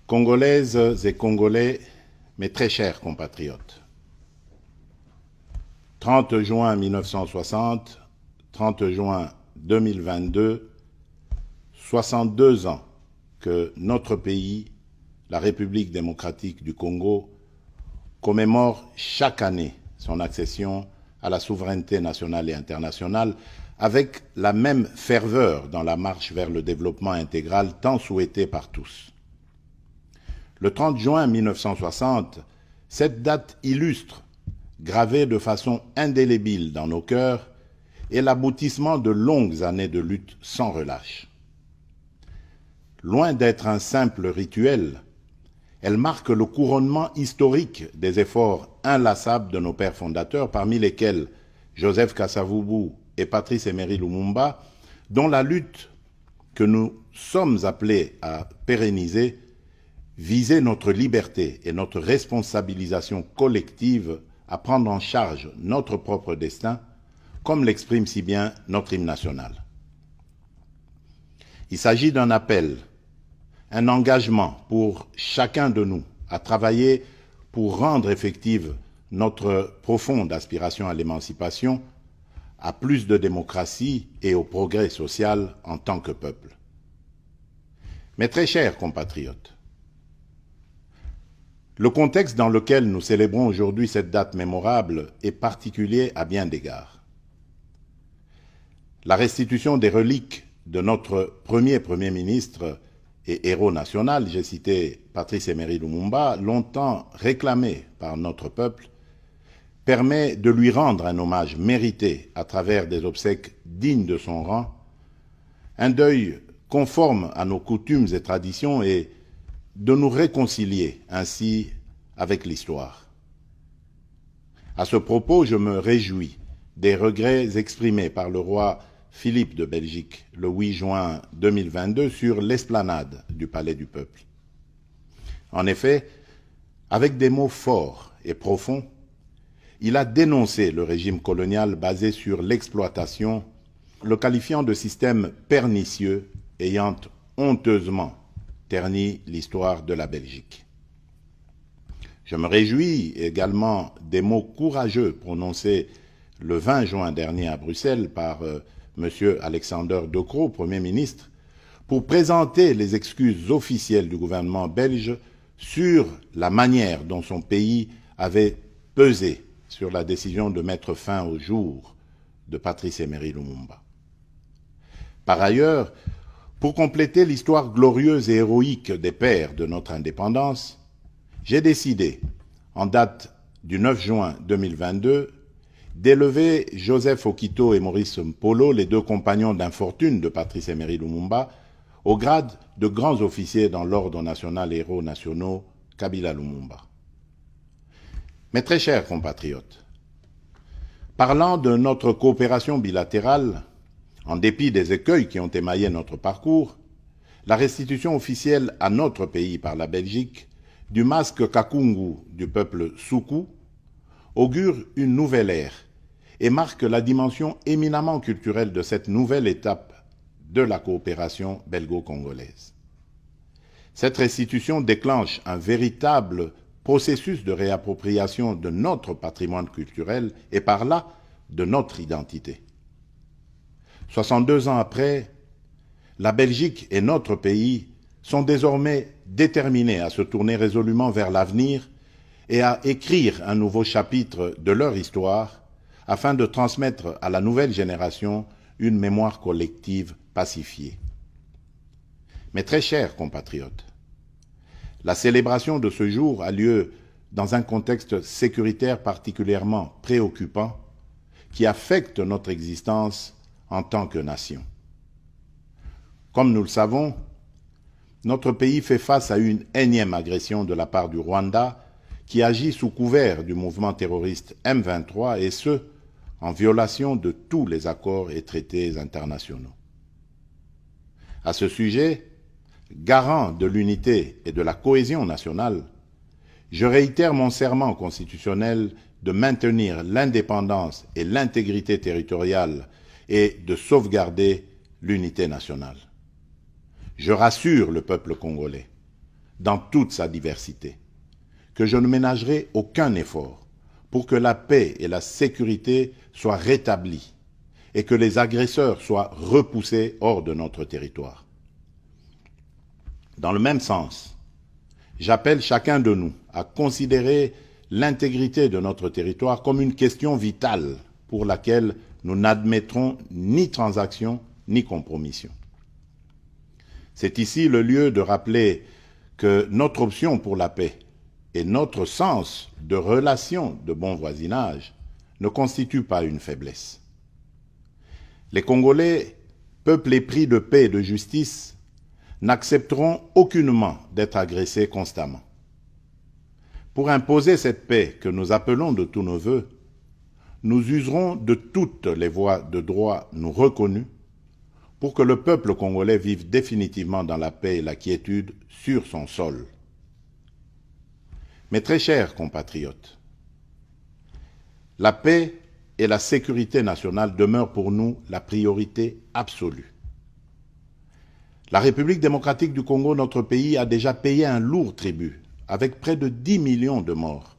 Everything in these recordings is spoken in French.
Congolaises et Congolais, mes très chers compatriotes, 30 juin 1960, 30 juin 2022, 62 ans que notre pays, la République démocratique du Congo, commémore chaque année son accession à la souveraineté nationale et internationale avec la même ferveur dans la marche vers le développement intégral tant souhaité par tous. Le 30 juin 1960, cette date illustre, gravée de façon indélébile dans nos cœurs, est l'aboutissement de longues années de lutte sans relâche. Loin d'être un simple rituel, elle marque le couronnement historique des efforts inlassables de nos pères fondateurs, parmi lesquels Joseph Kasavubu et Patrice Emery Lumumba, dont la lutte que nous sommes appelés à pérenniser visait notre liberté et notre responsabilisation collective à prendre en charge notre propre destin, comme l'exprime si bien notre hymne national. Il s'agit d'un appel, un engagement pour chacun de nous à travailler pour rendre effective notre profonde aspiration à l'émancipation, à plus de démocratie et au progrès social en tant que peuple. Mes très chers compatriotes, le contexte dans lequel nous célébrons aujourd'hui cette date mémorable est particulier à bien d'égards. La restitution des reliques de notre Premier ministre et héros national, j'ai cité Patrice Emery Lumumba, longtemps réclamé par notre peuple, permet de lui rendre un hommage mérité à travers des obsèques dignes de son rang, un deuil conforme à nos coutumes et traditions et de nous réconcilier ainsi avec l'histoire. À ce propos, je me réjouis des regrets exprimés par le roi Philippe de Belgique le 8 juin 2022 sur l'esplanade du Palais du Peuple. En effet, avec des mots forts et profonds, il a dénoncé le régime colonial basé sur l'exploitation, le qualifiant de système pernicieux ayant honteusement terni l'histoire de la Belgique. Je me réjouis également des mots courageux prononcés le 20 juin dernier à Bruxelles par M. Alexander De Croo, Premier ministre, pour présenter les excuses officielles du gouvernement belge sur la manière dont son pays avait pesé sur la décision de mettre fin au jour de Patrice Emery Lumumba. Par ailleurs, pour compléter l'histoire glorieuse et héroïque des pères de notre indépendance, j'ai décidé, en date du 9 juin 2022, d'élever Joseph Okito et Maurice Mpolo, les deux compagnons d'infortune de Patrice Emery Lumumba, au grade de grands officiers dans l'Ordre national et héros nationaux Kabila Lumumba. Mes très chers compatriotes, parlant de notre coopération bilatérale, en dépit des écueils qui ont émaillé notre parcours, la restitution officielle à notre pays par la Belgique du masque Kakungu du peuple Soukou augure une nouvelle ère et marque la dimension éminemment culturelle de cette nouvelle étape de la coopération belgo-congolaise. Cette restitution déclenche un véritable processus de réappropriation de notre patrimoine culturel et par là de notre identité. 62 ans après, la Belgique et notre pays sont désormais déterminés à se tourner résolument vers l'avenir et à écrire un nouveau chapitre de leur histoire afin de transmettre à la nouvelle génération une mémoire collective pacifiée. Mes très chers compatriotes, la célébration de ce jour a lieu dans un contexte sécuritaire particulièrement préoccupant qui affecte notre existence en tant que nation. Comme nous le savons, notre pays fait face à une énième agression de la part du Rwanda qui agit sous couvert du mouvement terroriste M23 et ce, en violation de tous les accords et traités internationaux. À ce sujet, garant de l'unité et de la cohésion nationale, je réitère mon serment constitutionnel de maintenir l'indépendance et l'intégrité territoriale et de sauvegarder l'unité nationale. Je rassure le peuple congolais. dans toute sa diversité, que je ne ménagerai aucun effort pour que la paix et la sécurité soient rétablies et que les agresseurs soient repoussés hors de notre territoire. Dans le même sens, j'appelle chacun de nous à considérer l'intégrité de notre territoire comme une question vitale pour laquelle nous n'admettrons ni transaction ni compromission. C'est ici le lieu de rappeler que notre option pour la paix et notre sens de relation de bon voisinage ne constituent pas une faiblesse. Les Congolais, peuple épris de paix et de justice, n'accepteront aucunement d'être agressés constamment. Pour imposer cette paix que nous appelons de tous nos vœux, nous userons de toutes les voies de droit nous reconnues pour que le peuple congolais vive définitivement dans la paix et la quiétude sur son sol. Mes très chers compatriotes, la paix et la sécurité nationale demeurent pour nous la priorité absolue. La République démocratique du Congo, notre pays, a déjà payé un lourd tribut, avec près de 10 millions de morts,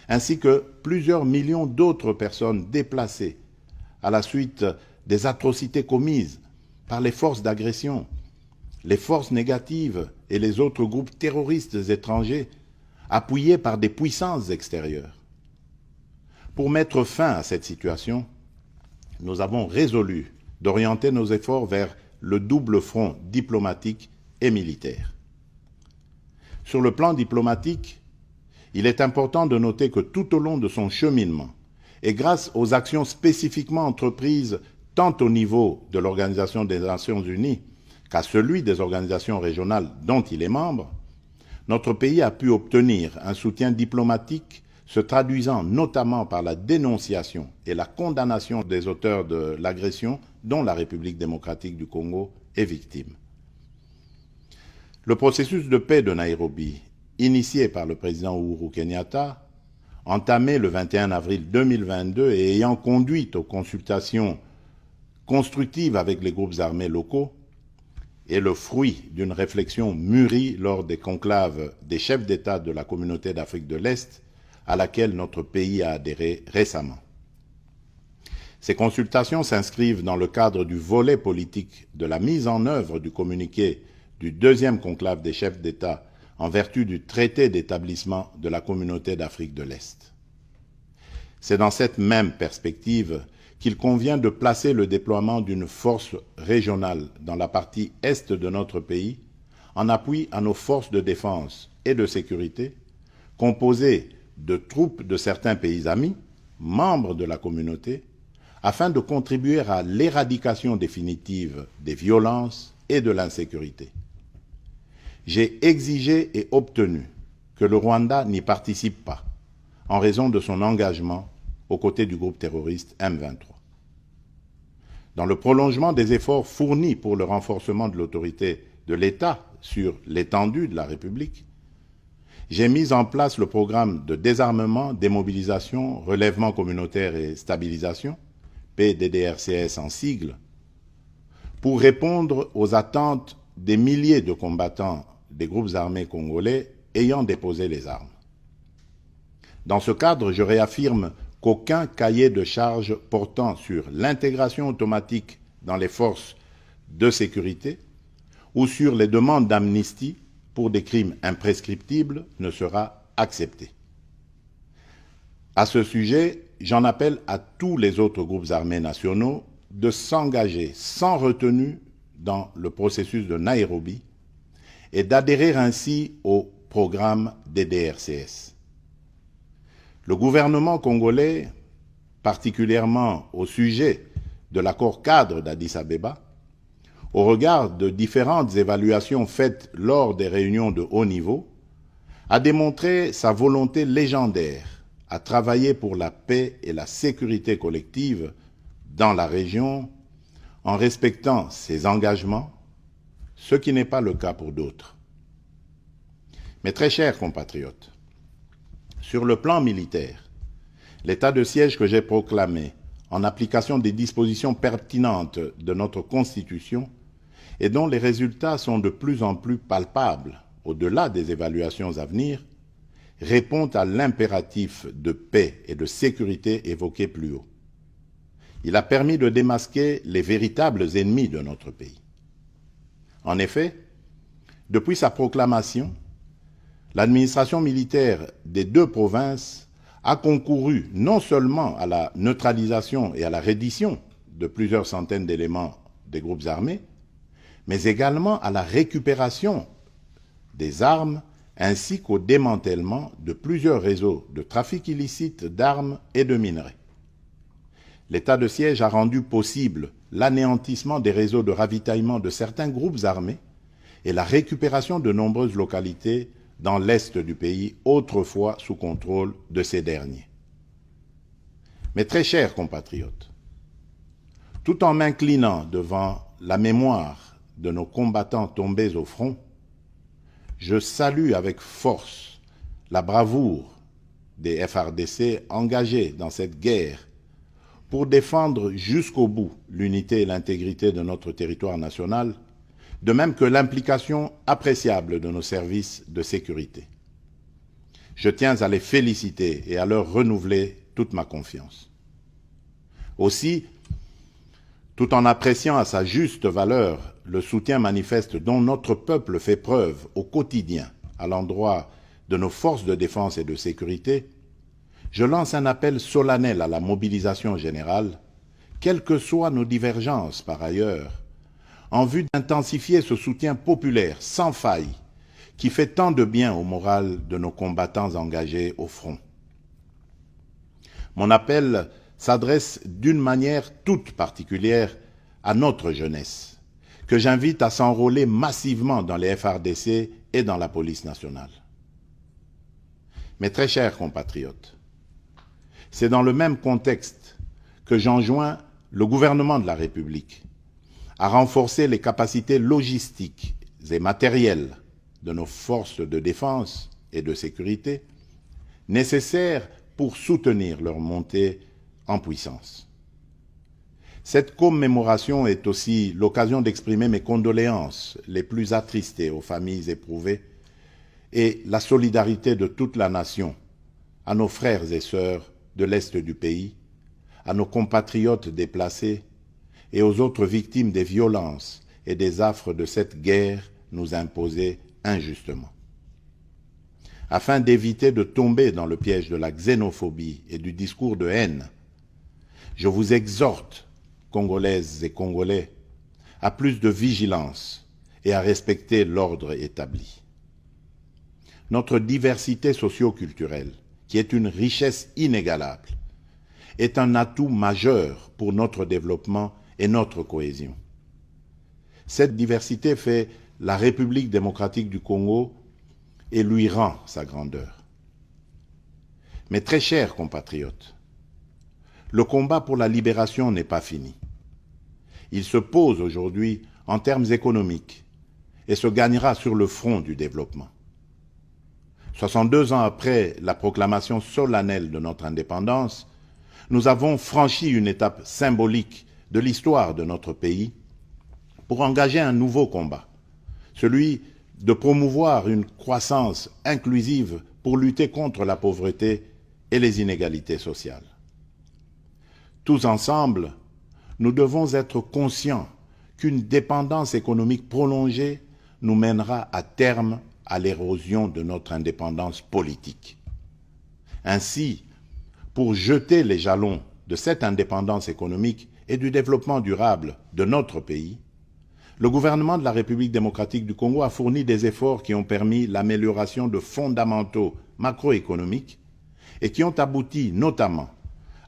ainsi que plusieurs millions d'autres personnes déplacées à la suite des atrocités commises par les forces d'agression, les forces négatives et les autres groupes terroristes étrangers, appuyés par des puissances extérieures. Pour mettre fin à cette situation, nous avons résolu d'orienter nos efforts vers le double front diplomatique et militaire. Sur le plan diplomatique, il est important de noter que tout au long de son cheminement, et grâce aux actions spécifiquement entreprises tant au niveau de l'Organisation des Nations Unies qu'à celui des organisations régionales dont il est membre, notre pays a pu obtenir un soutien diplomatique se traduisant notamment par la dénonciation et la condamnation des auteurs de l'agression dont la République démocratique du Congo est victime. Le processus de paix de Nairobi, initié par le président Uhuru Kenyatta, entamé le 21 avril 2022 et ayant conduit aux consultations constructives avec les groupes armés locaux, est le fruit d'une réflexion mûrie lors des conclaves des chefs d'État de la communauté d'Afrique de l'Est à laquelle notre pays a adhéré récemment. Ces consultations s'inscrivent dans le cadre du volet politique de la mise en œuvre du communiqué du deuxième conclave des chefs d'État en vertu du traité d'établissement de la communauté d'Afrique de l'Est. C'est dans cette même perspective qu'il convient de placer le déploiement d'une force régionale dans la partie est de notre pays en appui à nos forces de défense et de sécurité, composées de troupes de certains pays amis, membres de la communauté, afin de contribuer à l'éradication définitive des violences et de l'insécurité. J'ai exigé et obtenu que le Rwanda n'y participe pas, en raison de son engagement aux côtés du groupe terroriste M23. Dans le prolongement des efforts fournis pour le renforcement de l'autorité de l'État sur l'étendue de la République, j'ai mis en place le programme de désarmement, démobilisation, relèvement communautaire et stabilisation, PDDRCS en sigle, pour répondre aux attentes des milliers de combattants des groupes armés congolais ayant déposé les armes. Dans ce cadre, je réaffirme qu'aucun cahier de charges portant sur l'intégration automatique dans les forces de sécurité ou sur les demandes d'amnistie pour des crimes imprescriptibles ne sera accepté. À ce sujet, j'en appelle à tous les autres groupes armés nationaux de s'engager sans retenue dans le processus de Nairobi et d'adhérer ainsi au programme DDRCS. Le gouvernement congolais, particulièrement au sujet de l'accord cadre d'Addis Abeba, au regard de différentes évaluations faites lors des réunions de haut niveau, a démontré sa volonté légendaire à travailler pour la paix et la sécurité collective dans la région en respectant ses engagements, ce qui n'est pas le cas pour d'autres. Mes très chers compatriotes, sur le plan militaire, l'état de siège que j'ai proclamé en application des dispositions pertinentes de notre Constitution et dont les résultats sont de plus en plus palpables au-delà des évaluations à venir, répond à l'impératif de paix et de sécurité évoqué plus haut. Il a permis de démasquer les véritables ennemis de notre pays. En effet, depuis sa proclamation, l'administration militaire des deux provinces a concouru non seulement à la neutralisation et à la reddition de plusieurs centaines d'éléments des groupes armés, mais également à la récupération des armes ainsi qu'au démantèlement de plusieurs réseaux de trafic illicite d'armes et de minerais. L'état de siège a rendu possible l'anéantissement des réseaux de ravitaillement de certains groupes armés et la récupération de nombreuses localités dans l'est du pays, autrefois sous contrôle de ces derniers. Mes très chers compatriotes, tout en m'inclinant devant la mémoire de nos combattants tombés au front, je salue avec force la bravoure des FARDC engagés dans cette guerre pour défendre jusqu'au bout l'unité et l'intégrité de notre territoire national, de même que l'implication appréciable de nos services de sécurité. Je tiens à les féliciter et à leur renouveler toute ma confiance. Aussi, tout en appréciant à sa juste valeur le soutien manifeste dont notre peuple fait preuve au quotidien à l'endroit de nos forces de défense et de sécurité, je lance un appel solennel à la mobilisation générale, quelles que soient nos divergences par ailleurs, en vue d'intensifier ce soutien populaire sans faille qui fait tant de bien au moral de nos combattants engagés au front. Mon appel s'adresse d'une manière toute particulière à notre jeunesse, que j'invite à s'enrôler massivement dans les FARDC et dans la police nationale. Mes très chers compatriotes, c'est dans le même contexte que j'enjoins le gouvernement de la République à renforcer les capacités logistiques et matérielles de nos forces de défense et de sécurité nécessaires pour soutenir leur montée en puissance. Cette commémoration est aussi l'occasion d'exprimer mes condoléances les plus attristées aux familles éprouvées et la solidarité de toute la nation à nos frères et sœurs de l'Est du pays, à nos compatriotes déplacés et aux autres victimes des violences et des affres de cette guerre nous imposée injustement. Afin d'éviter de tomber dans le piège de la xénophobie et du discours de haine, je vous exhorte, Congolaises et Congolais, à plus de vigilance et à respecter l'ordre établi. Notre diversité socio-culturelle, qui est une richesse inégalable, est un atout majeur pour notre développement et notre cohésion. Cette diversité fait la République démocratique du Congo et lui rend sa grandeur. Mes très chers compatriotes, le combat pour la libération n'est pas fini. Il se pose aujourd'hui en termes économiques et se gagnera sur le front du développement. 62 ans après la proclamation solennelle de notre indépendance, nous avons franchi une étape symbolique de l'histoire de notre pays pour engager un nouveau combat, celui de promouvoir une croissance inclusive pour lutter contre la pauvreté et les inégalités sociales. Tous ensemble, nous devons être conscients qu'une dépendance économique prolongée nous mènera à terme à l'érosion de notre indépendance politique. Ainsi, pour jeter les jalons de cette indépendance économique et du développement durable de notre pays, le gouvernement de la République démocratique du Congo a fourni des efforts qui ont permis l'amélioration de fondamentaux macroéconomiques et qui ont abouti notamment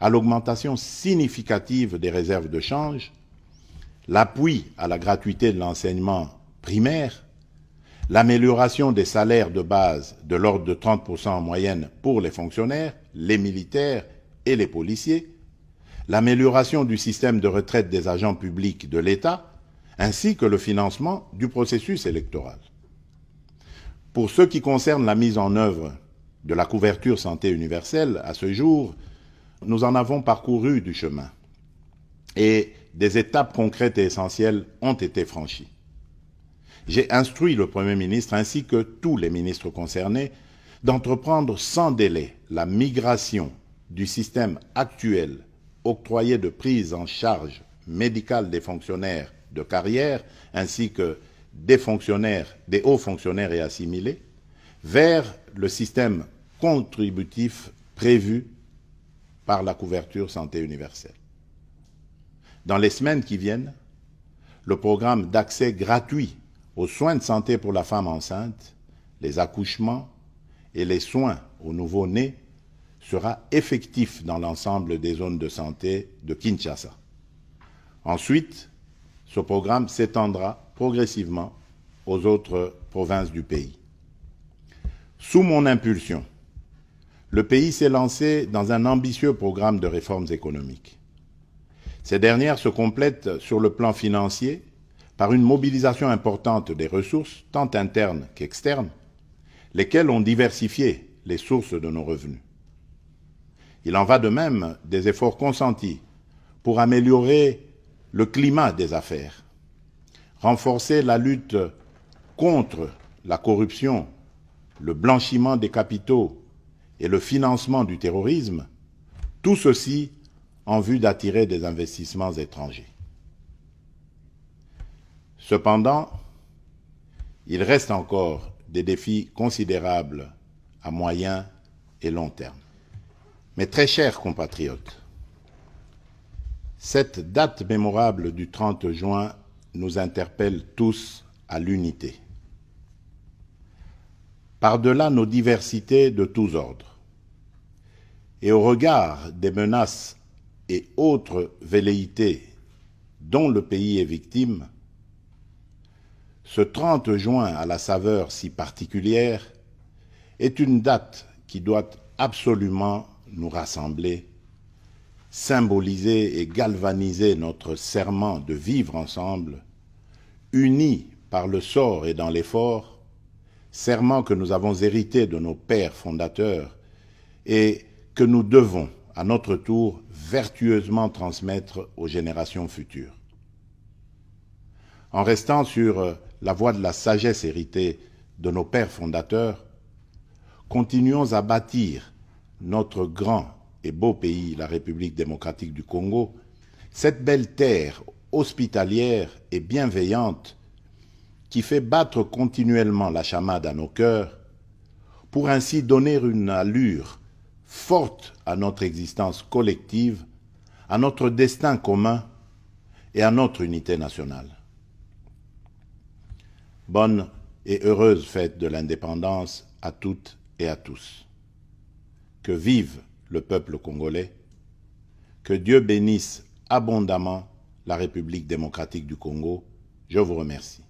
à l'augmentation significative des réserves de change, l'appui à la gratuité de l'enseignement primaire, l'amélioration des salaires de base de l'ordre de 30% en moyenne pour les fonctionnaires, les militaires et les policiers, l'amélioration du système de retraite des agents publics de l'État, ainsi que le financement du processus électoral. Pour ce qui concerne la mise en œuvre de la couverture santé universelle, à ce jour, nous en avons parcouru du chemin et des étapes concrètes et essentielles ont été franchies. j'ai instruit le Premier ministre ainsi que tous les ministres concernés d'entreprendre sans délai la migration du système actuel octroyé de prise en charge médicale des fonctionnaires de carrière ainsi que des hauts fonctionnaires et assimilés vers le système contributif prévu par la couverture santé universelle. Dans les semaines qui viennent, le programme d'accès gratuit aux soins de santé pour la femme enceinte, les accouchements et les soins aux nouveau-nés sera effectif dans l'ensemble des zones de santé de Kinshasa. Ensuite, ce programme s'étendra progressivement aux autres provinces du pays. Sous mon impulsion, le pays s'est lancé dans un ambitieux programme de réformes économiques. Ces dernières se complètent sur le plan financier par une mobilisation importante des ressources, tant internes qu'externes, lesquelles ont diversifié les sources de nos revenus. Il en va de même des efforts consentis pour améliorer le climat des affaires, renforcer la lutte contre la corruption, le blanchiment des capitaux et le financement du terrorisme, tout ceci en vue d'attirer des investissements étrangers. Cependant, il reste encore des défis considérables à moyen et long terme. Mes très chers compatriotes, cette date mémorable du 30 juin nous interpelle tous à l'unité. Par-delà nos diversités de tous ordres, et au regard des menaces et autres velléités dont le pays est victime, ce 30 juin à la saveur si particulière est une date qui doit absolument nous rassembler, symboliser et galvaniser notre serment de vivre ensemble, unis par le sort et dans l'effort, serment que nous avons hérité de nos pères fondateurs et que nous devons, à notre tour, vertueusement transmettre aux générations futures. En restant sur la voie de la sagesse héritée de nos pères fondateurs, continuons à bâtir notre grand et beau pays, la République démocratique du Congo, cette belle terre hospitalière et bienveillante qui fait battre continuellement la chamade à nos cœurs, pour ainsi donner une allure forte à notre existence collective, à notre destin commun et à notre unité nationale. Bonne et heureuse fête de l'indépendance à toutes et à tous. Que vive le peuple congolais, que Dieu bénisse abondamment la République démocratique du Congo. Je vous remercie.